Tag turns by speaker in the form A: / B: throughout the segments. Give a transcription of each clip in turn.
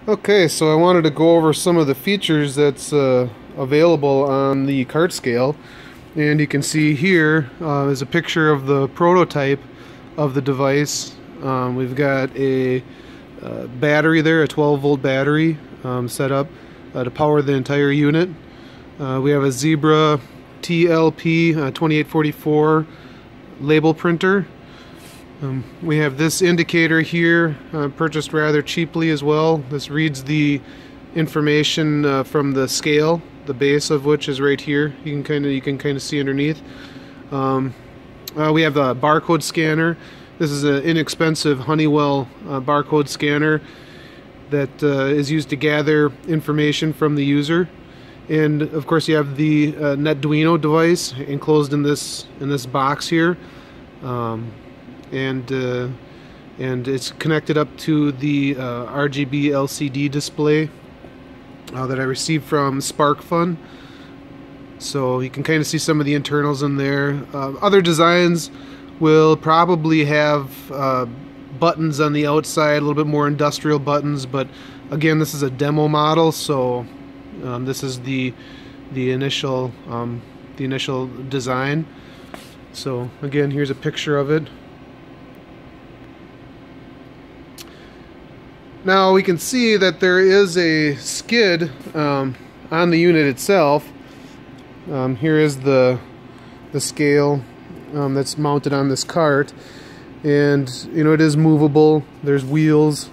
A: Okay, so I wanted to go over some of the features that's available on the cart scale, and you can see here is a picture of the prototype of the device. We've got a battery there, a 12-volt battery set up to power the entire unit. We have a Zebra TLP 2844 label printer. We have this indicator here, purchased rather cheaply as well. This reads the information from the scale, the base of which is right here. You can kind of see underneath. We have a barcode scanner. This is an inexpensive Honeywell barcode scanner that is used to gather information from the user. And of course, you have the Netduino device enclosed in this box here. And it's connected up to the RGB LCD display that I received from SparkFun. So you can kind of see some of the internals in there. Other designs will probably have buttons on the outside, a little bit more industrial buttons, but again, this is a demo model, so this is the initial design. So again, here's a picture of it. Now we can see that there is a skid on the unit itself. Here is the scale that's mounted on this cart, and you know, it is movable. There's wheels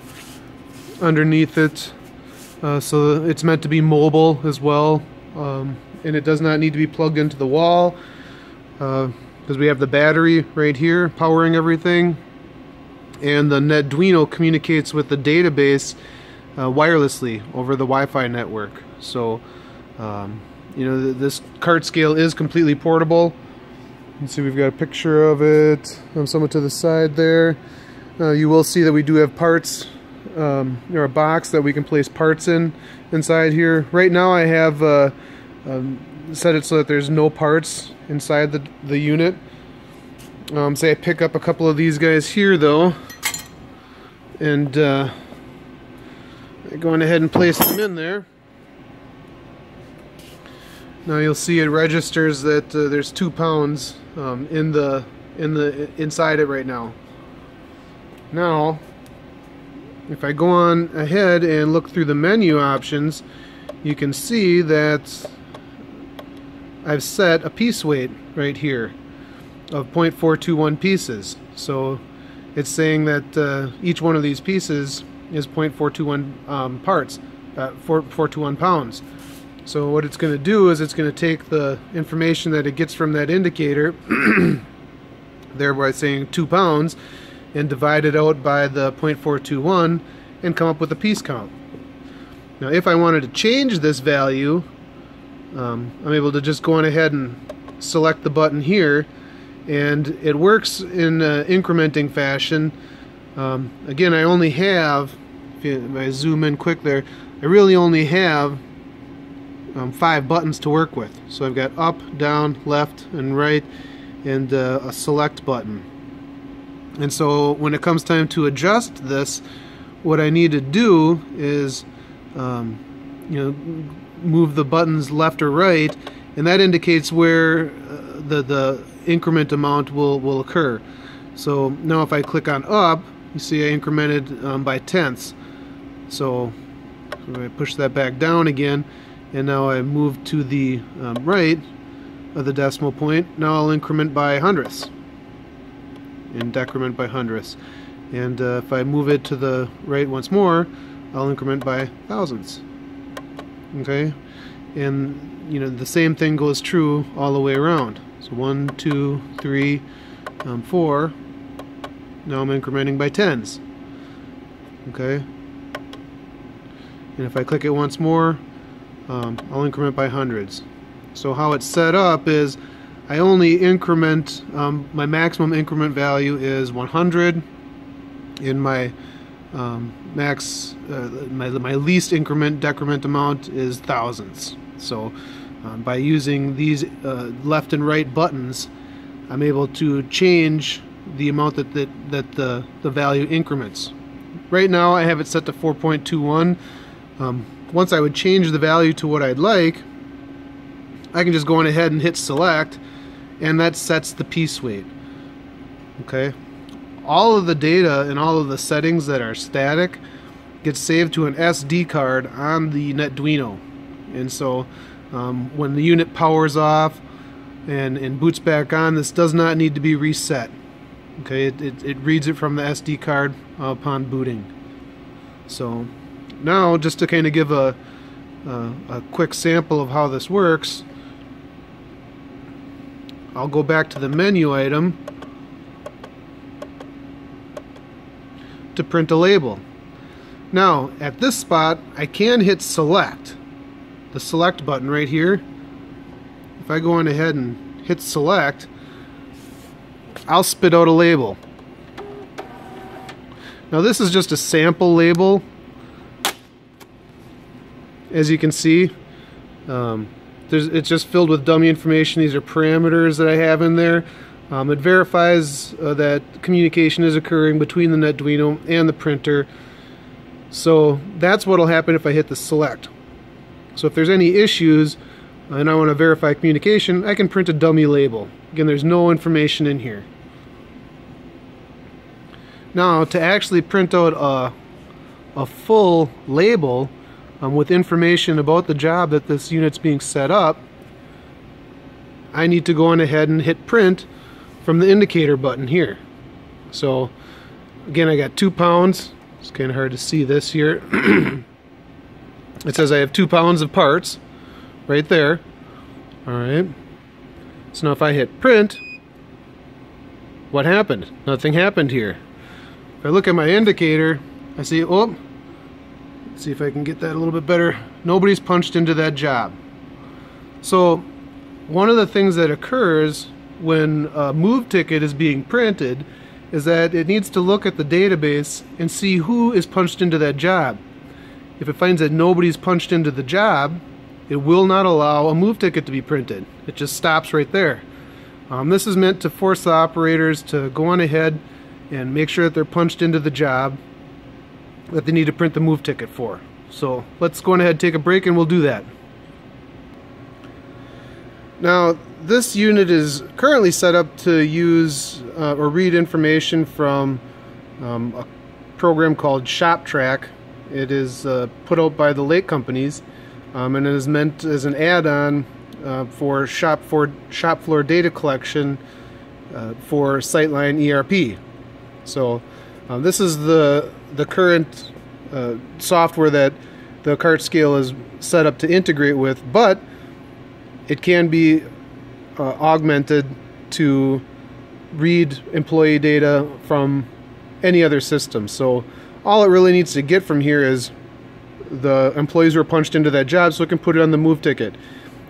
A: underneath it, so it's meant to be mobile as well, and it does not need to be plugged into the wall because we have the battery right here powering everything. And the Netduino communicates with the database wirelessly over the Wi-Fi network. So, you know, this cart scale is completely portable. You can see we've got a picture of it somewhat to the side there. You will see that we do have parts, or a box that we can place parts inside here. Right now I have set it so that there's no parts inside the unit. Say I pick up a couple of these guys here though, and going ahead and place them in there. Now you'll see it registers that there's 2 pounds inside it right now. Now, if I go on ahead and look through the menu options, you can see that I've set a piece weight right here of 0.421 pieces. So it's saying that each one of these pieces is 0.421 parts, 421 pounds. So what it's going to do is it's going to take the information that it gets from that indicator, thereby saying 2 pounds, and divide it out by the 0.421 and come up with a piece count. Now if I wanted to change this value, I'm able to just go on ahead and select the button here, and it works in incrementing fashion. Again, I only have, if I zoom in quick there, I really only have 5 buttons to work with. So I've got up, down, left, and right, and a select button. And so when it comes time to adjust this, what I need to do is you know, move the buttons left or right, and that indicates where the increment amount will occur. So now if I click on up, you see I incremented by tenths. So I push that back down again, and now I move to the right of the decimal point. Now I'll increment by hundredths and decrement by hundredths. And if I move it to the right once more, I'll increment by thousandths. Okay, and you know, the same thing goes true all the way around. So 1, 2, 3, 4. Now I'm incrementing by tens. Okay, and if I click it once more, I'll increment by hundreds. So how it's set up is I only increment, my maximum increment value is 100, and my my least increment decrement amount is thousandths. So by using these left and right buttons, I'm able to change the amount that the value increments. Right now I have it set to 4.21. Once I would change the value to what I'd like, I can just go on ahead and hit select, and that sets the piece weight. Okay, all of the data and all of the settings that are static gets saved to an SD card on the Netduino, and so when the unit powers off and boots back on, this does not need to be reset. Okay, it reads it from the SD card upon booting. So now, just to kind of give a quick sample of how this works, I'll go back to the menu item to print a label. Now, at this spot, I can hit select, the select button right here. If I go on ahead and hit select, I'll spit out a label. Now, this is just a sample label. As you can see, it's just filled with dummy information. These are parameters that I have in there. It verifies that communication is occurring between the Netduino and the printer. So that's what will happen if I hit the select. So if there's any issues and I want to verify communication, I can print a dummy label. Again, there's no information in here. Now, to actually print out a full label with information about the job that this unit's being set up, I need to go on ahead and hit print from the indicator button here. So again, I got 2 pounds. It's kind of hard to see this here. It says I have 2 pounds of parts right there. Alright, so now if I hit print, what happened? Nothing happened here. If I look at my indicator, I see, oh, let's see if I can get that a little bit better. Nobody's punched into that job. So one of the things that occurs when a move ticket is being printed is that it needs to look at the database and see who is punched into that job. If it finds that nobody's punched into the job, it will not allow a move ticket to be printed. It just stops right there. This is meant to force the operators to go on ahead and make sure that they're punched into the job that they need to print the move ticket for. So let's go on ahead and take a break, and we'll do that. Now, this unit is currently set up to use or read information from a program called ShopTrack. It is put out by the Lake companies, and it is meant as an add-on for shop floor data collection for Syteline ERP. So this is the current software that the cart scale is set up to integrate with, but it can be augmented to read employee data from any other system. So all it really needs to get from here is the employees who are punched into that job, so it can put it on the move ticket.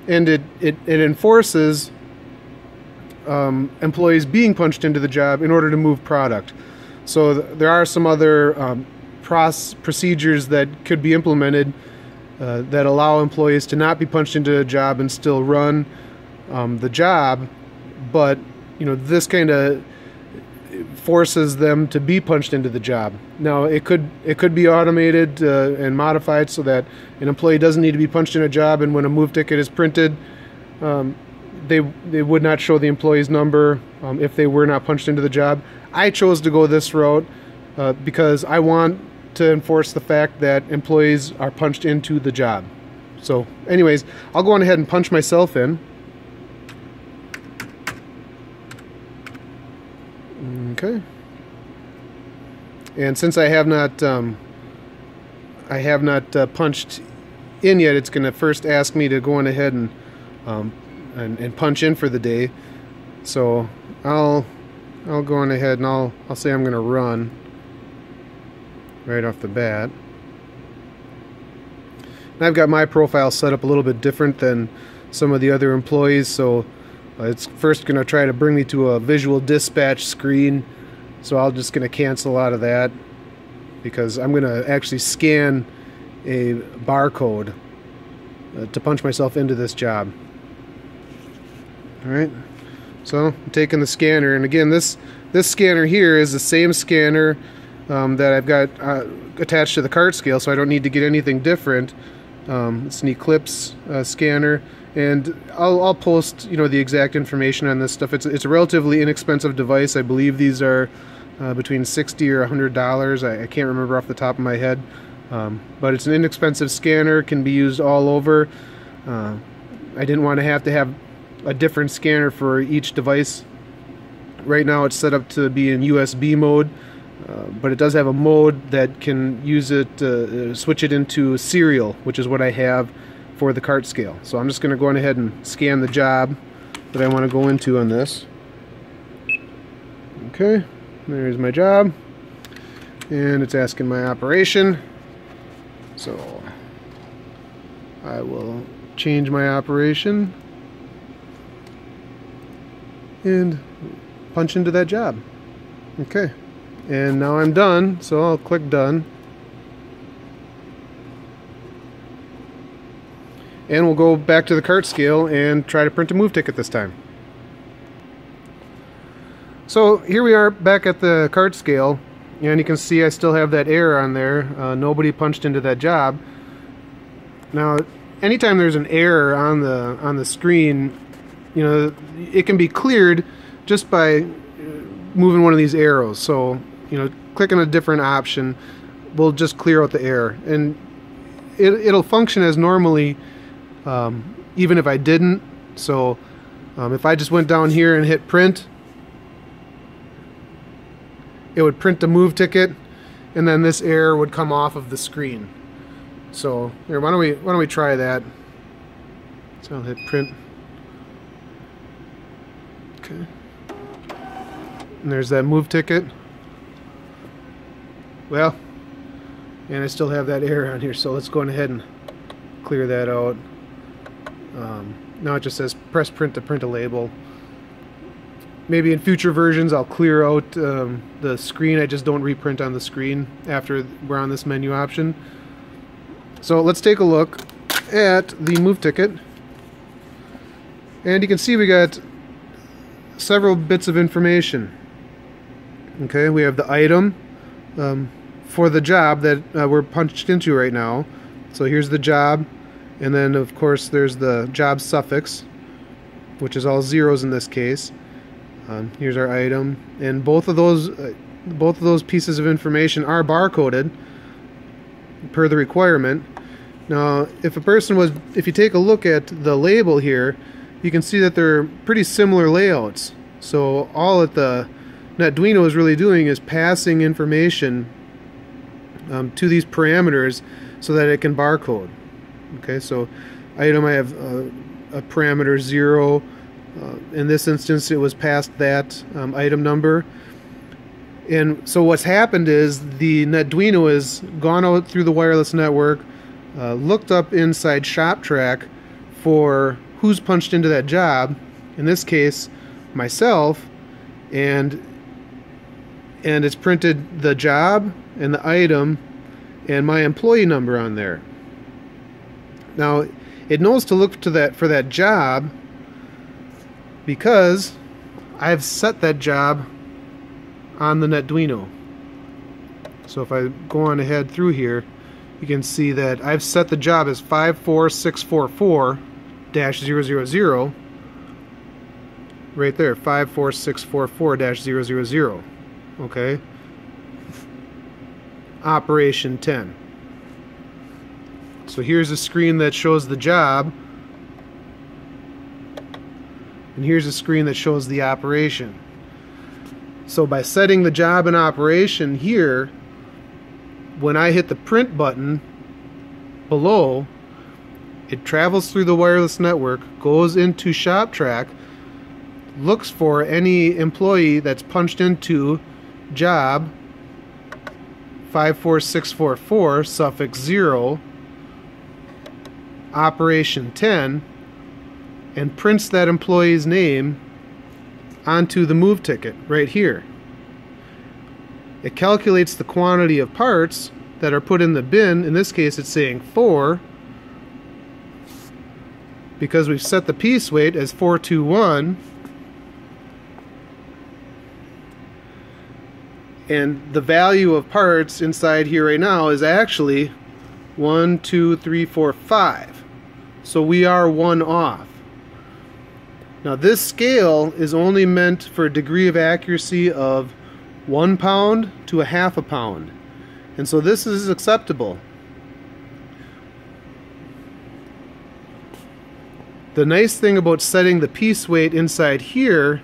A: And it enforces employees being punched into the job in order to move product. So there are some other procedures that could be implemented that allow employees to not be punched into a job and still run the job, but this kind of forces them to be punched into the job. Now it could be automated and modified so that an employee doesn't need to be punched in a job, and when a move ticket is printed, they would not show the employee's number if they were not punched into the job. I chose to go this route because I want to enforce the fact that employees are punched into the job. So anyways, I'll go on ahead and punch myself in. Okay. And since I have not punched in yet, it's going to first ask me to go on ahead and punch in for the day. So I'll go on ahead and I'll say I'm going to run right off the bat. And I've got my profile set up a little bit different than some of the other employees, so it's first going to try to bring me to a visual dispatch screen. So I'm just going to cancel out of that because I'm going to actually scan a barcode to punch myself into this job. Alright, so I'm taking the scanner, and again this scanner here is the same scanner that I've got attached to the cart scale, so I don't need to get anything different. It's an Eclipse scanner, and I'll post, you know, the exact information on this stuff. It's a relatively inexpensive device. I believe these are between $60 or $100. I can't remember off the top of my head, but it's an inexpensive scanner, can be used all over. I didn't want to have a different scanner for each device. Right now it's set up to be in USB mode, but it does have a mode that can use it, switch it into serial, which is what I have for the cart scale. So I'm just going to go on ahead and scan the job that I want to go into on this. Okay, there's my job, and it's asking my operation. So I will change my operation and punch into that job. Okay, and now I'm done, so I'll click done, and we'll go back to the cart scale and try to print a move ticket this time. So here we are back at the cart scale, and you can see I still have that error on there. Nobody punched into that job. Now anytime there's an error on the screen, you know, it can be cleared just by moving one of these arrows. So, you know, clicking a different option will just clear out the error, and it'll function as normally, even if I didn't. So if I just went down here and hit print, it would print the move ticket, and then this error would come off of the screen. So here, why don't we try that? So I'll hit print. Okay. And there's that move ticket. Well, and I still have that error on here, so let's go ahead and clear that out. Now it just says press print to print a label. Maybe in future versions I'll clear out the screen. I just don't reprint on the screen after we're on this menu option. So let's take a look at the move ticket, and you can see we got several bits of information. Okay, we have the item for the job that we're punched into right now. So here's the job, and then of course there's the job suffix, which is all zeros in this case. Here's our item, and both of those pieces of information are barcoded per the requirement. Now, if you take a look at the label here, you can see that they're pretty similar layouts. So all that the Netduino is really doing is passing information to these parameters so that it can barcode. Okay, so item, I have a parameter 0. In this instance, it was past that item number. And so what's happened is the Netduino has gone out through the wireless network, looked up inside ShopTrack for who's punched into that job, in this case myself, and it's printed the job and the item and my employee number on there. Now it knows to look to for that job because I've set that job on the Netduino. So if I go on ahead through here, you can see that I've set the job as 54644-000, right there, 54644-000. Okay, operation 10. So here's a screen that shows the job, and here's a screen that shows the operation. So by setting the job in operation here, when I hit the print button below, it travels through the wireless network, goes into ShopTrack, looks for any employee that's punched into job 54644 suffix 0 operation 10, and prints that employee's name onto the move ticket right here. It calculates the quantity of parts that are put in the bin. In this case it's saying 4, because we've set the piece weight as 421, And the value of parts inside here right now is actually 1, 2, 3, 4, 5. So we are 1 off. Now this scale is only meant for a degree of accuracy of 1 pound to 1/2 pound. And so this is acceptable. The nice thing about setting the piece weight inside here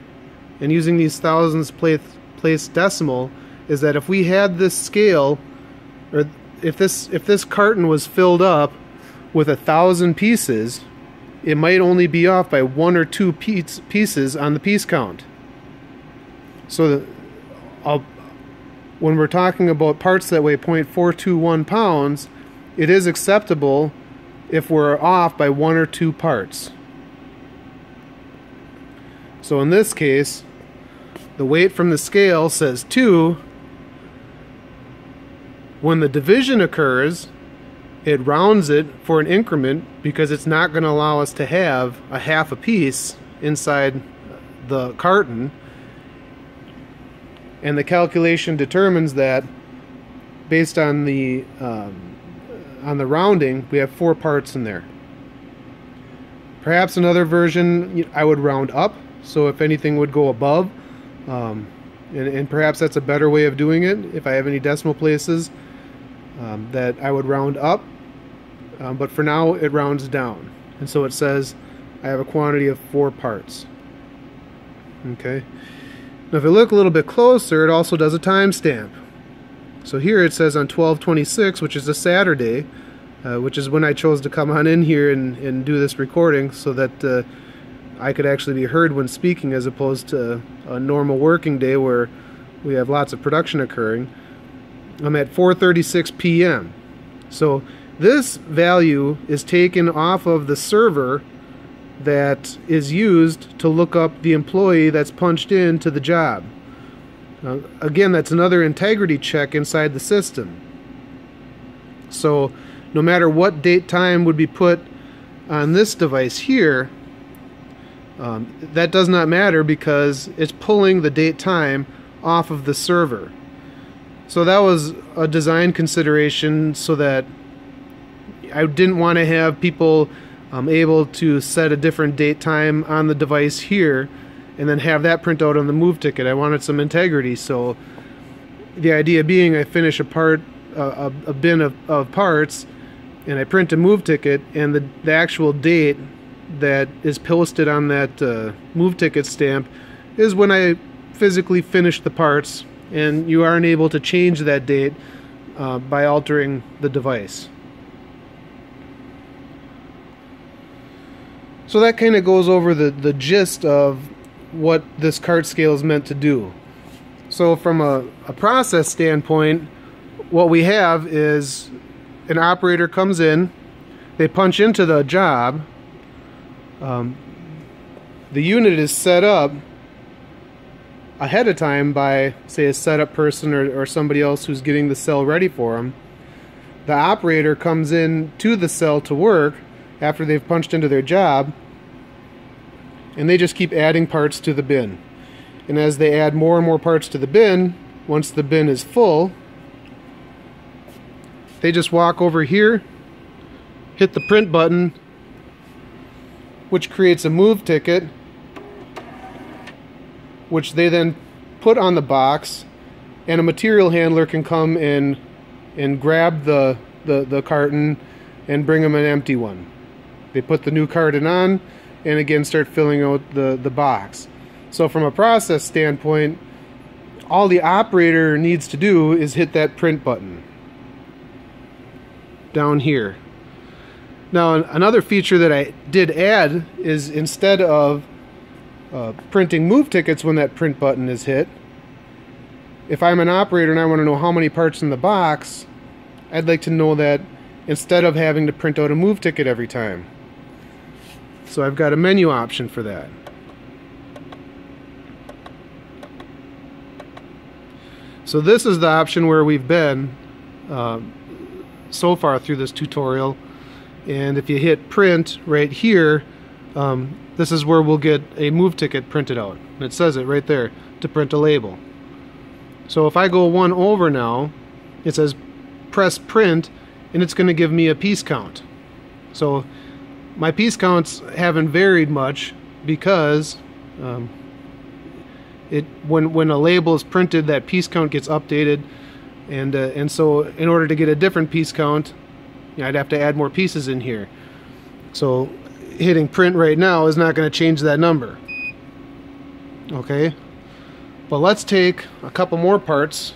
A: and using these thousandths place decimal is that if we had this scale, or if this carton was filled up with 1,000 pieces, it might only be off by 1 or 2 pieces on the piece count. So when we're talking about parts that weigh 0.421 pounds, it is acceptable if we're off by 1 or 2 parts. So in this case, the weight from the scale says 2. When the division occurs, it rounds it for an increment because it's not going to allow us to have a 1/2 piece inside the carton. And the calculation determines that based on the rounding, we have 4 parts in there. Perhaps another version I would round up, so if anything would go above, and perhaps that's a better way of doing it. If I have any decimal places, that I would round up, but for now it rounds down, and so it says I have a quantity of 4 parts. Okay. Now if I look a little bit closer, it also does a timestamp. So here it says on 12/26, which is a Saturday, which is when I chose to come on in here and do this recording so that I could actually be heard when speaking, as opposed to a normal working day where we have lots of production occurring. I'm at 4:36 p.m. So this value is taken off of the server that is used to look up the employee that's punched into the job. Again, that's another integrity check inside the system. So no matter what date time would be put on this device here, that does not matter because it's pulling the date time off of the server. So that was a design consideration so that I didn't want to have people able to set a different date time on the device here and then have that print out on the move ticket. I wanted some integrity, so the idea being I finish a bin of parts and I print a move ticket, and the actual date that is posted on that move ticket stamp is when I physically finish the parts, and you aren't able to change that date by altering the device. So that kind of goes over the gist of what this cart scale is meant to do. So from a process standpoint, what we have is an operator comes in, they punch into the job, the unit is set up ahead of time by, say, a setup person or somebody else who's getting the cell ready for them. The operator comes in to the cell to work after they've punched into their job, and they just keep adding parts to the bin. And as they add more and more parts to the bin, once the bin is full, they just walk over here, hit the print button, which creates a move ticket, which they then put on the box, and a material handler can come in and grab the carton and bring them an empty one. They put the new carton on and again start filling out the box. So from a process standpoint, all the operator needs to do is hit that print button down here. Now another feature that I did add is, instead of printing move tickets when that print button is hit, if I'm an operator and I want to know how many parts in the box, I'd like to know that instead of having to print out a move ticket every time. So I've got a menu option for that. So this is the option where we've been so far through this tutorial, and if you hit print right here, this is where we'll get a move ticket printed out. And it says it right there, to print a label. So if I go one over now, it says press print, and it's going to give me a piece count. So my piece counts haven't varied much because when a label is printed, that piece count gets updated, and so in order to get a different piece count, I'd have to add more pieces in here. So hitting print right now is not going to change that number. Okay, but let's take a couple more parts.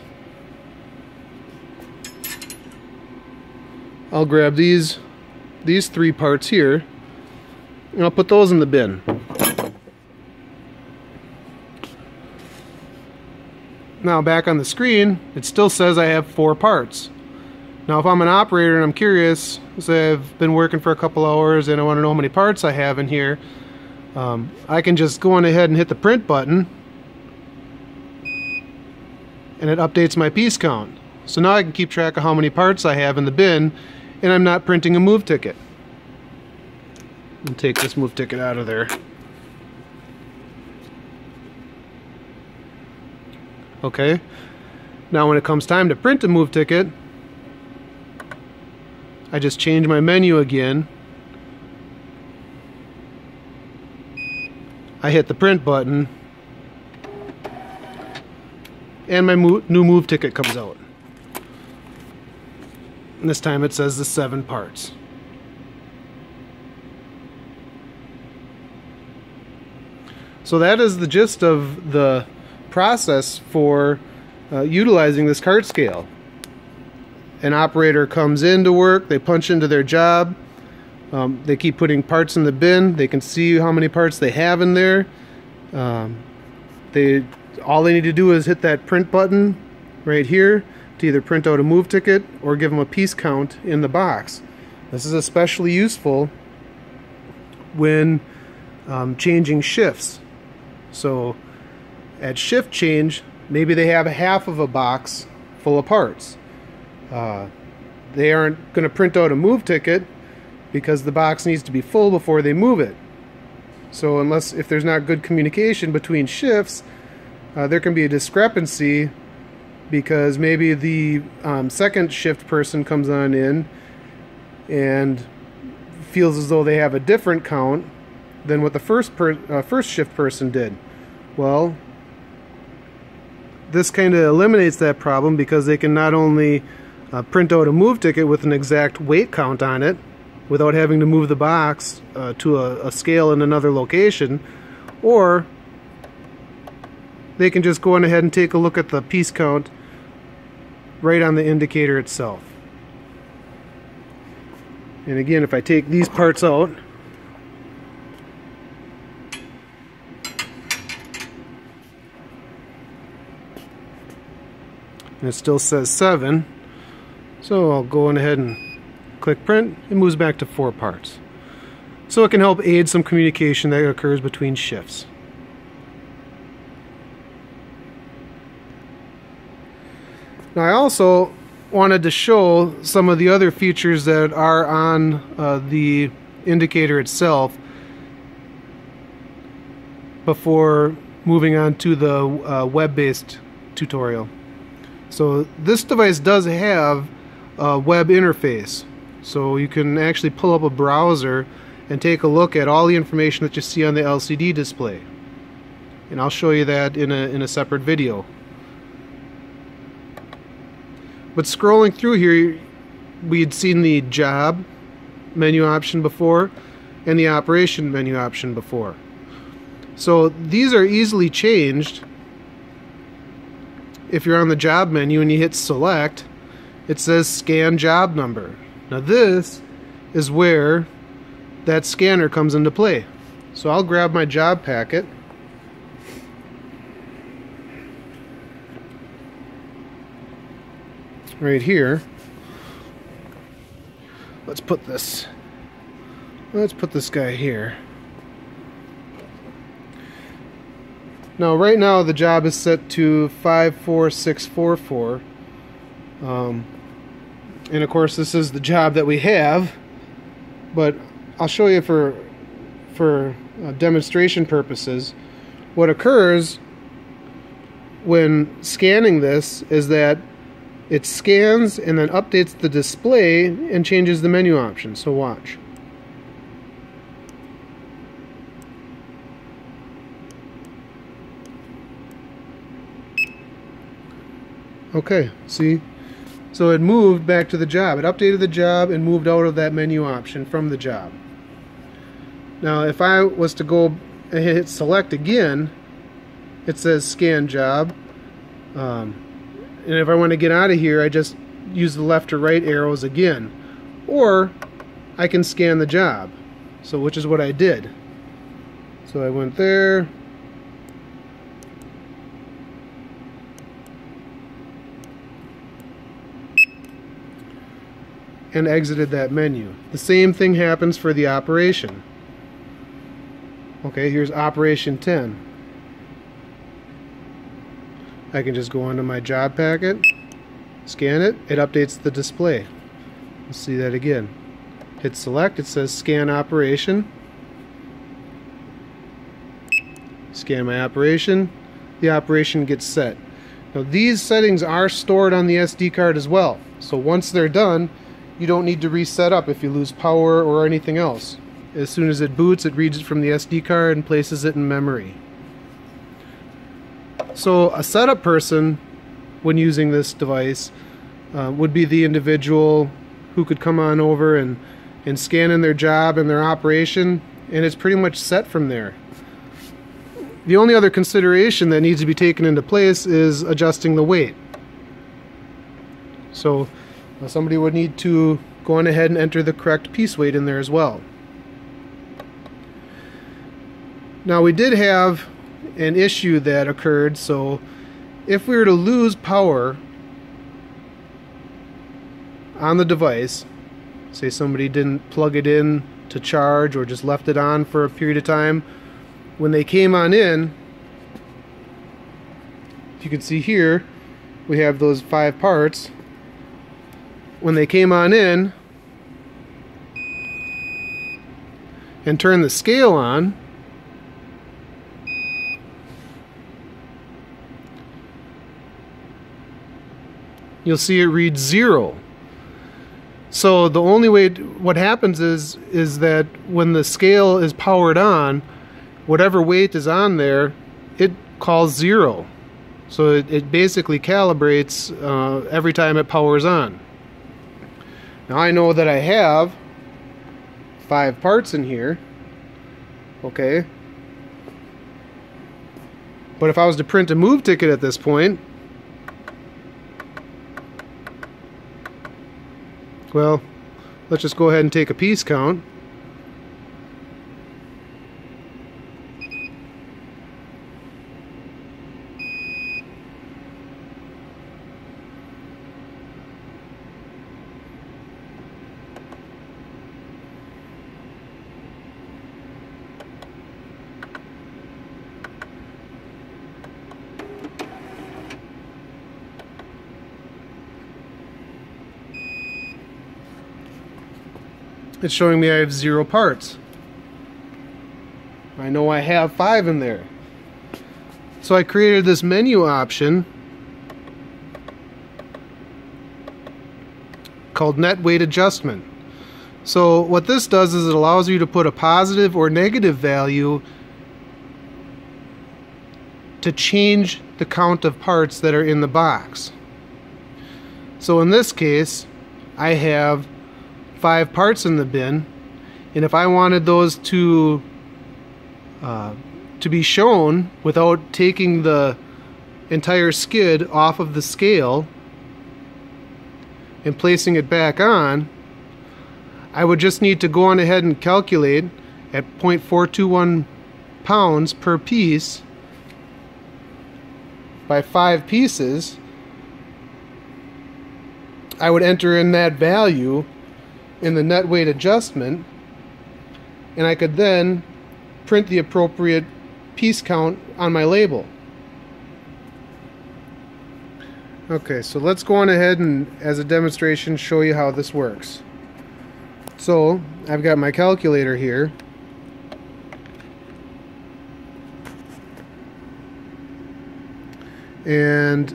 A: I'll grab these 3 parts here, and I'll put those in the bin. Now back on the screen, it still says I have 4 parts. Now if I'm an operator and I'm curious, say I've been working for a couple hours and I want to know how many parts I have in here, I can just go on ahead and hit the print button, and it updates my piece count. So now I can keep track of how many parts I have in the bin, and I'm not printing a move ticket. I'll take this move ticket out of there. Okay, now when it comes time to print a move ticket, I just change my menu again. I hit the print button, and my new move ticket comes out. And this time it says the 7 parts. So that is the gist of the process for utilizing this cart scale. An operator comes into work, they punch into their job, they keep putting parts in the bin, they can see how many parts they have in there. All they need to do is hit that print button right here to either print out a move ticket or give them a piece count in the box. This is especially useful when changing shifts. So at shift change, maybe they have a half of a box full of parts. They aren't going to print out a move ticket because the box needs to be full before they move it. So if there's not good communication between shifts, there can be a discrepancy because maybe the second shift person comes on in and feels as though they have a different count than what the first shift person did. Well, this kind of eliminates that problem because they can not only print out a move ticket with an exact weight count on it without having to move the box to a scale in another location, or they can just go on ahead and take a look at the piece count right on the indicator itself. And again, if I take these parts out, and it still says 7, so I'll go on ahead and click print. It moves back to 4 parts. So it can help aid some communication that occurs between shifts. Now I also wanted to show some of the other features that are on the indicator itself before moving on to the web-based tutorial. So this device does have a web interface, so you can actually pull up a browser and take a look at all the information that you see on the LCD display, and I'll show you that in a separate video. But scrolling through here, we had seen the job menu option before and the operation menu option before. So these are easily changed. If you're on the job menu and you hit select, it says scan job number. Now this is where that scanner comes into play. So I'll grab my job packet, right here. Let's put this guy here. Now right now the job is set to 54644, and of course this is the job that we have, but I'll show you for demonstration purposes. What occurs when scanning this is that it scans and then updates the display and changes the menu options. So watch. Okay, see? So it moved back to the job. It updated the job and moved out of that menu option from the job. Now if I was to go and hit select again, it says scan job. And if I want to get out of here, I just use the left or right arrows again. Or I can scan the job. So which is what I did. So I went there. And exited that menu. The same thing happens for the operation. Okay, here's operation 10. I can just go into my job packet, scan it, it updates the display. Let's see that again. Hit select, it says scan operation. Scan my operation, the operation gets set. Now these settings are stored on the SD card as well. So once they're done, you don't need to reset up if you lose power or anything else. As soon as it boots, it reads it from the SD card and places it in memory. So a setup person, when using this device, would be the individual who could come on over and scan in their job and their operation, and it's pretty much set from there. The only other consideration that needs to be taken into place is adjusting the weight. So somebody would need to go on ahead and enter the correct piece weight in there as well. Now we did have an issue that occurred, so if we were to lose power on the device, say somebody didn't plug it in to charge or just left it on for a period of time, when they came on in, if you can see here, we have those 5 parts. When they came on in and turned the scale on, you'll see it reads 0. So the only way, what happens is that when the scale is powered on, whatever weight is on there, it calls 0. So it basically calibrates every time it powers on. Now I know that I have 5 parts in here, okay? But if I was to print a move ticket at this point, well, let's just go ahead and take a piece count. It's showing me I have 0 parts. I know I have 5 in there. So I created this menu option called Net Weight Adjustment. So what this does is it allows you to put a positive or negative value to change the count of parts that are in the box. So in this case, I have 5 parts in the bin, and if I wanted those to be shown without taking the entire skid off of the scale and placing it back on, I would just need to go on ahead and calculate at 0.421 pounds per piece by 5 pieces. I would enter in that value in the net weight adjustment, and I could then print the appropriate piece count on my label. Okay, so let's go on ahead and, as a demonstration, show you how this works. So I've got my calculator here, And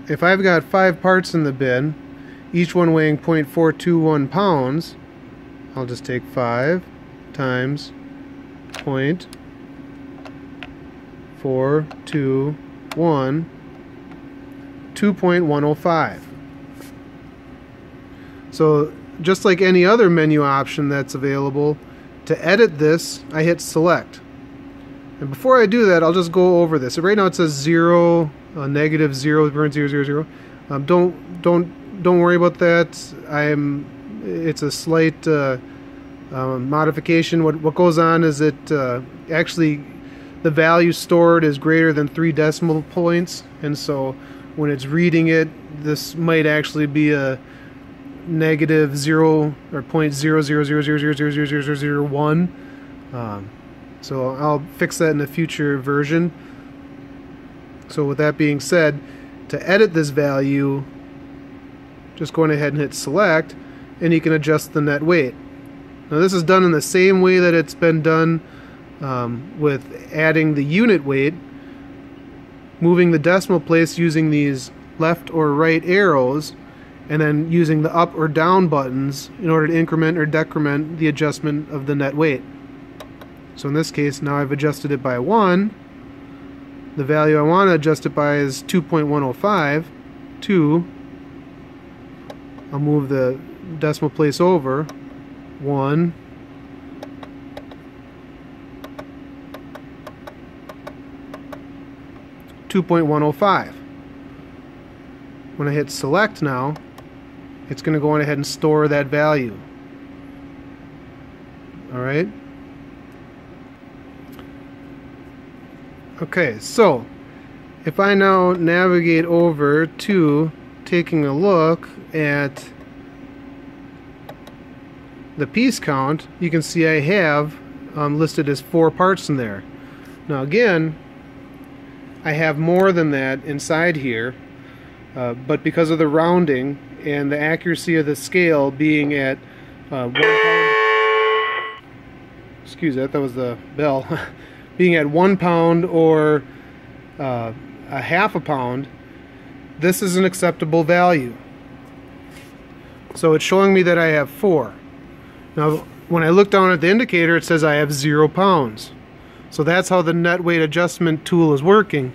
A: if I've got 5 parts in the bin, each one weighing 0.421 pounds, I'll just take 5 times 0.421, 2.105. So just like any other menu option that's available, to edit this, I hit select. And before I do that, I'll just go over this. So right now it says 0, negative 0.000. Don't worry about that. It's a slight modification. What goes on is it actually the value stored is greater than 3 decimal points, and so when it's reading it, this might actually be a negative 0 or 0.000000001. So I'll fix that in a future version. So with that being said, to edit this value, just going ahead and hit select, and you can adjust the net weight. Now this is done in the same way that it's been done with adding the unit weight, moving the decimal place using these left or right arrows, and then using the up or down buttons in order to increment or decrement the adjustment of the net weight. So in this case, now I've adjusted it by 1. The value I want to adjust it by is 2.105. 2. I'll move the decimal place over. 1. $2.105. When I hit select now, it's going to go on ahead and store that value. Alright? Okay, so if I now navigate over to taking a look at the piece count, you can see I have listed as 4 parts in there. Now again, I have more than that inside here, but because of the rounding and the accuracy of the scale being at 1 pound, excuse that was the bell, being at 1 pound or a half a pound, this is an acceptable value. So it's showing me that I have 4. Now when I look down at the indicator, it says I have 0 pounds. So that's how the net weight adjustment tool is working.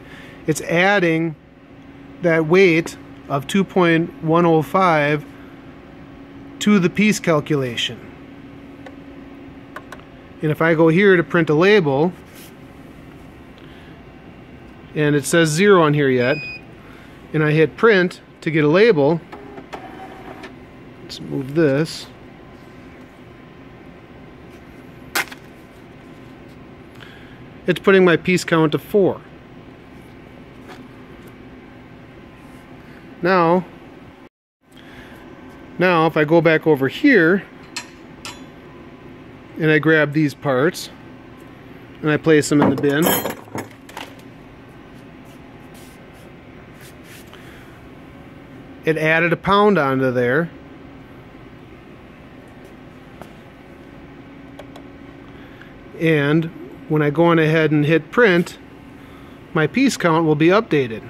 A: It's adding that weight of 2.105 to the piece calculation. And if I go here to print a label, and it says 0 on here yet, and I hit print to get a label, let's move this. It's putting my piece count to 4. Now if I go back over here and I grab these parts and I place them in the bin, it added a pound onto there. And when I go on ahead and hit print, my piece count will be updated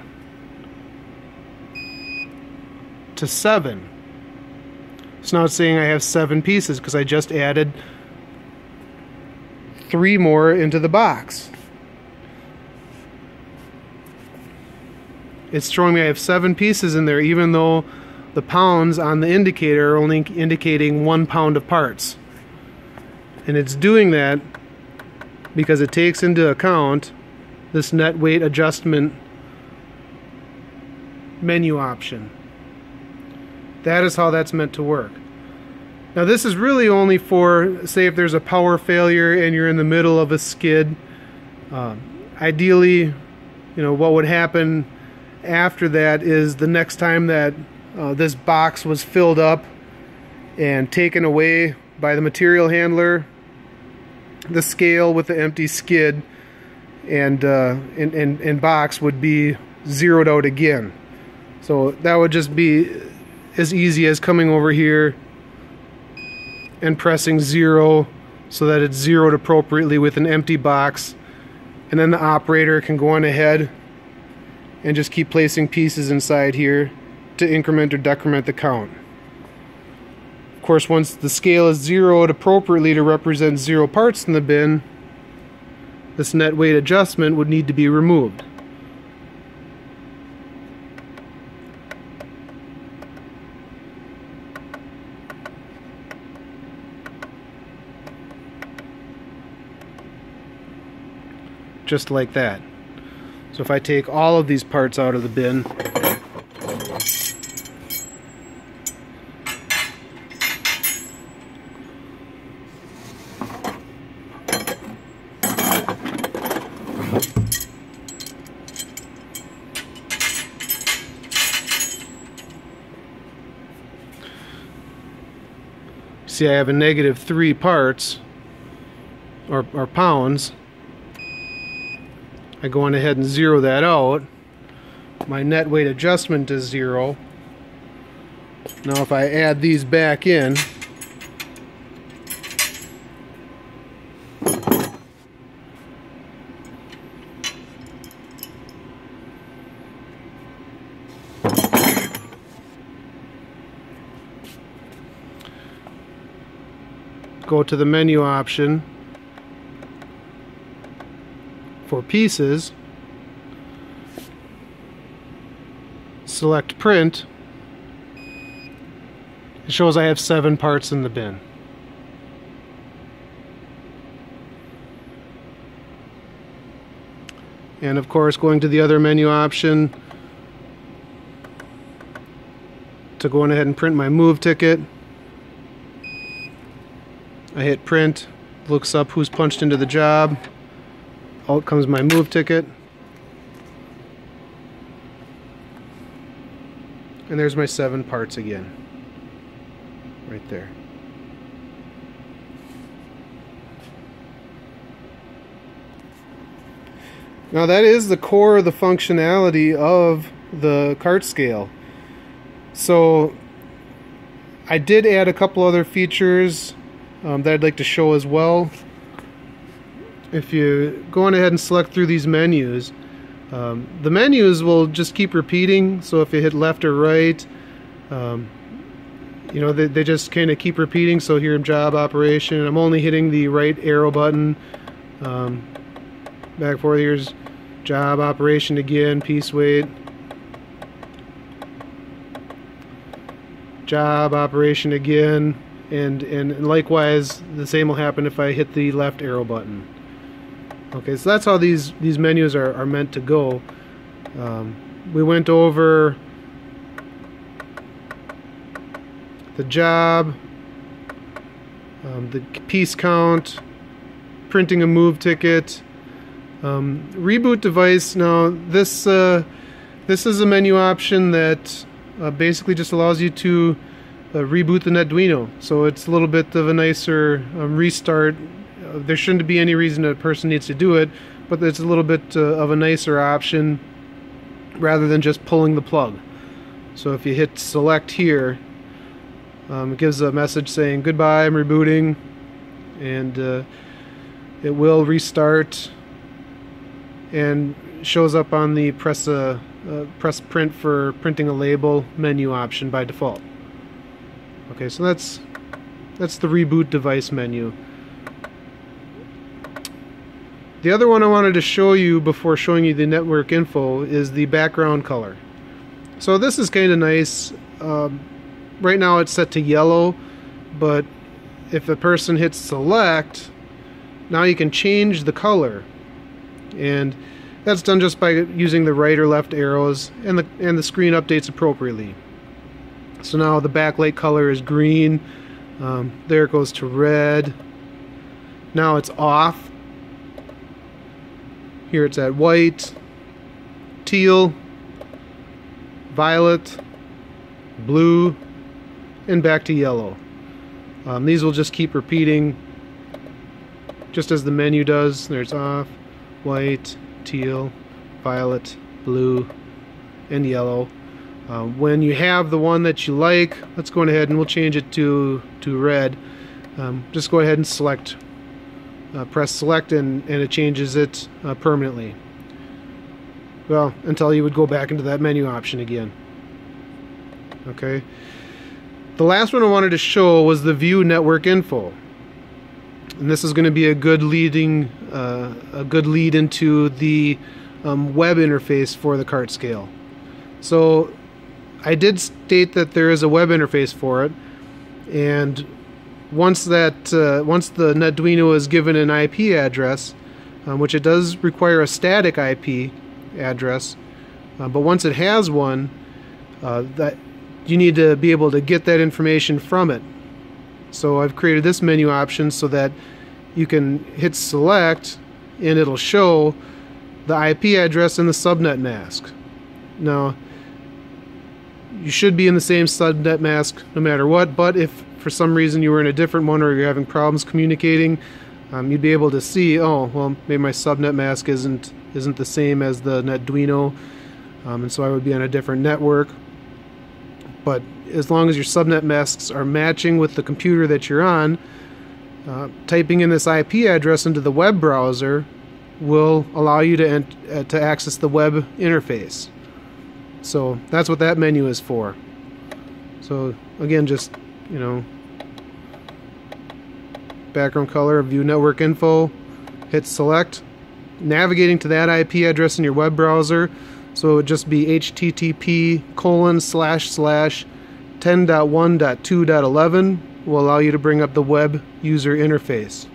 A: to 7. So now it's saying I have 7 pieces because I just added 3 more into the box. It's showing me I have 7 pieces in there, even though the pounds on the indicator are only indicating 1 pound of parts. And it's doing that because it takes into account this net weight adjustment menu option. That is how that's meant to work. Now this is really only for, say, if there's a power failure and you're in the middle of a skid. Ideally, what would happen after that is the next time that this box was filled up and taken away by the material handler, the scale with the empty skid and box would be zeroed out again. So that would just be as easy as coming over here and pressing 0 so that it's zeroed appropriately with an empty box, and then the operator can go on ahead and just keep placing pieces inside here to increment or decrement the count. Of course, once the scale is zeroed appropriately to represent 0 parts in the bin, this net weight adjustment would need to be removed. Just like that. So if I take all of these parts out of the bin, see I have a -3 parts or pounds. I go on ahead and zero that out. My net weight adjustment is 0. Now if I add these back in, go to the menu option for pieces, select print. It shows I have 7 parts in the bin. And of course, going to the other menu option to go on ahead and print my move ticket, I hit print, looks up who's punched into the job. Out comes my move ticket, and there's my 7 parts again, right there. Now that is the core of the functionality of the cart scale. So I did add a couple other features that I'd like to show as well. If you go on ahead and select through these menus, the menus will just keep repeating. So if you hit left or right, you know, they just kind of keep repeating. So here in job operation, I'm only hitting the right arrow button. Back forward, here's job operation again, piece weight, job operation again, and likewise the same will happen if I hit the left arrow button. Okay, so that's how these menus are meant to go. We went over the job, the piece count, printing a move ticket, reboot device. Now this is a menu option that basically just allows you to reboot the Netduino. So it's a little bit of a nicer restart. There shouldn't be any reason a person needs to do it, but it's a little bit of a nicer option rather than just pulling the plug. So if you hit select here, it gives a message saying goodbye, I'm rebooting, and it will restart and shows up on the press print for printing a label menu option by default. Okay, so that's the reboot device menu. The other one I wanted to show you before showing you the network info is the background color. So this is kind of nice. Right now it's set to yellow, but if a person hits select, now you can change the color, and that's done just by using the right or left arrows, and the screen updates appropriately. So now the backlight color is green. There it goes to red. Now it's off. Here it's at white, teal, violet, blue, and back to yellow. These will just keep repeating just as the menu does. There's off, white, teal, violet, blue, and yellow. When you have the one that you like, let's go ahead and we'll change it to red. Just go ahead and select. Press select and it changes it permanently. Well, until you would go back into that menu option again. Okay. The last one I wanted to show was the View Network Info. And this is going to be a good lead into the web interface for the cart scale. So I did state that there is a web interface for it, and once the Netduino is given an IP address, which it does require a static IP address, but once it has one, that you need to be able to get that information from it. So I've created this menu option so that you can hit select and it'll show the IP address and the subnet mask. Now, you should be in the same subnet mask no matter what, but if for some reason you were in a different one or you're having problems communicating, you'd be able to see, oh, well, maybe my subnet mask isn't the same as the Netduino, and so I would be on a different network. But as long as your subnet masks are matching with the computer that you're on, typing in this IP address into the web browser will allow you to access the web interface. So that's what that menu is for. So again, just, you know, background color, View Network Info, hit select, navigating to that IP address in your web browser. So it would just be http://10.1.2.11 will allow you to bring up the web user interface.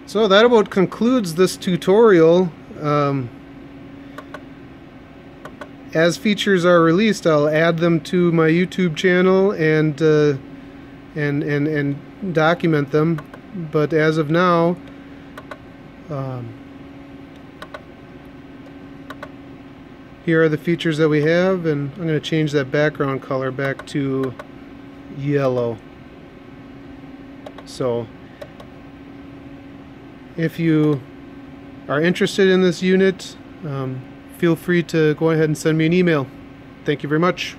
A: So that about concludes this tutorial. As features are released, I'll add them to my YouTube channel and document them. But as of now, here are the features that we have, and I'm going to change that background color back to yellow. So if you are interested in this unit, feel free to go ahead and send me an email. Thank you very much.